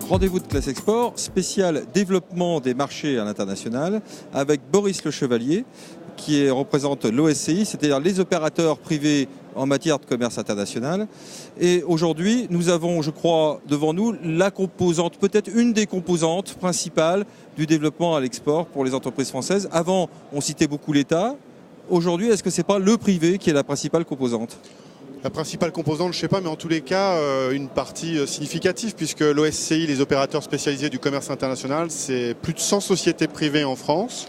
Rendez-vous de Classe Export, spécial développement des marchés à l'international, avec Boris Le Chevalier, qui représente l'OSCI, c'est-à-dire les opérateurs privés en matière de commerce international. Et aujourd'hui, nous avons, je crois, devant nous, la composante, peut-être une des composantes principales du développement à l'export pour les entreprises françaises. Avant, on citait beaucoup l'État. Aujourd'hui, est-ce que ce n'est pas le privé qui est la principale composante ? La principale composante, je ne sais pas, mais en tous les cas, une partie significative, puisque l'OSCI, les opérateurs spécialisés du commerce international, c'est plus de 100 sociétés privées en France,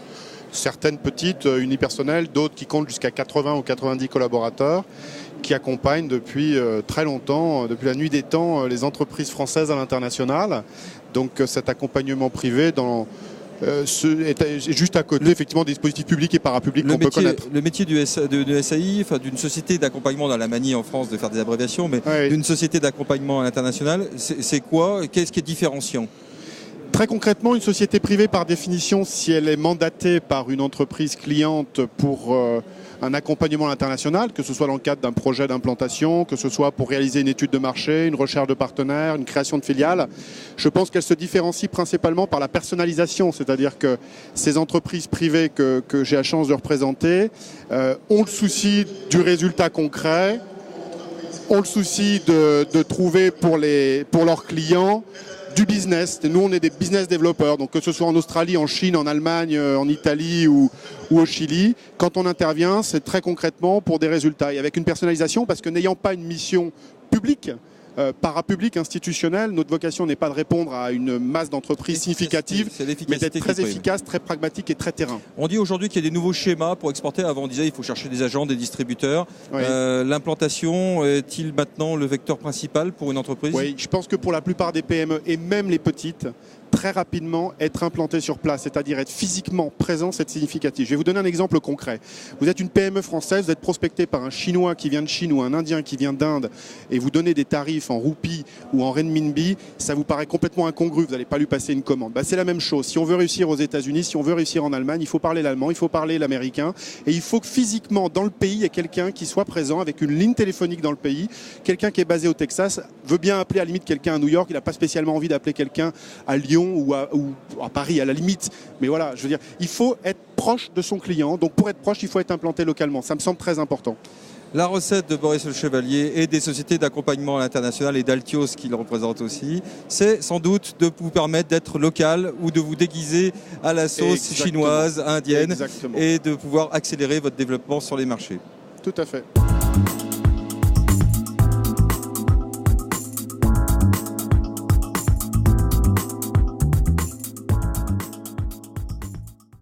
certaines petites, unipersonnelles, d'autres qui comptent jusqu'à 80 ou 90 collaborateurs, qui accompagnent depuis très longtemps, depuis la nuit des temps, les entreprises françaises à l'international. Donc cet accompagnement privé est juste à côté effectivement des dispositifs publics et parapublics qu'on peut connaître. Le métier de SAI, enfin, d'une société d'accompagnement, dans la manie en France de faire des abréviations, mais oui, d'une société d'accompagnement à l'international, c'est quoi? Qu'est-ce qui est différenciant? Très concrètement, une société privée, par définition, si elle est mandatée par une entreprise cliente pour un accompagnement à l'international, que ce soit dans le cadre d'un projet d'implantation, que ce soit pour réaliser une étude de marché, une recherche de partenaires, une création de filiales, je pense qu'elle se différencie principalement par la personnalisation, c'est-à-dire que ces entreprises privées que j'ai la chance de représenter ont le souci du résultat concret, ont le souci de trouver pour leurs clients du business. Nous, on est des business développeurs, donc que ce soit en Australie, en Chine, en Allemagne, en Italie ou au Chili, quand on intervient, c'est très concrètement pour des résultats et avec une personnalisation, parce que n'ayant pas une mission publique, parapublique, institutionnelle, notre vocation n'est pas de répondre à une masse d'entreprises significatives, mais d'être très efficace, très pragmatique et très terrain. On dit aujourd'hui qu'il y a des nouveaux schémas pour exporter. Avant, on disait qu'il faut chercher des agents, des distributeurs. Oui. L'implantation est-il maintenant le vecteur principal pour une entreprise? Oui, je pense que pour la plupart des PME et même les petites, très rapidement être implanté sur place, c'est-à-dire être physiquement présent, c'est significatif. Je vais vous donner un exemple concret. Vous êtes une PME française, vous êtes prospecté par un Chinois qui vient de Chine ou un Indien qui vient d'Inde et vous donnez des tarifs en roupies ou en renminbi, ça vous paraît complètement incongru, vous n'allez pas lui passer une commande. C'est la même chose. Si on veut réussir aux États-Unis, si on veut réussir en Allemagne, il faut parler l'allemand, il faut parler l'américain et il faut que physiquement dans le pays, il y ait quelqu'un qui soit présent avec une ligne téléphonique dans le pays. Quelqu'un qui est basé au Texas veut bien appeler à la limite quelqu'un à New York, il n'a pas spécialement envie d'appeler quelqu'un à Lyon ou à Paris à la limite, mais voilà, je veux dire, il faut être proche de son client, donc pour être proche, il faut être implanté localement, ça me semble très important. La recette de Boris Le Chevalier et des sociétés d'accompagnement à l'international et d'Altios qu'il représente aussi, c'est sans doute de vous permettre d'être local ou de vous déguiser à la sauce chinoise, indienne et de pouvoir accélérer votre développement sur les marchés. Tout à fait.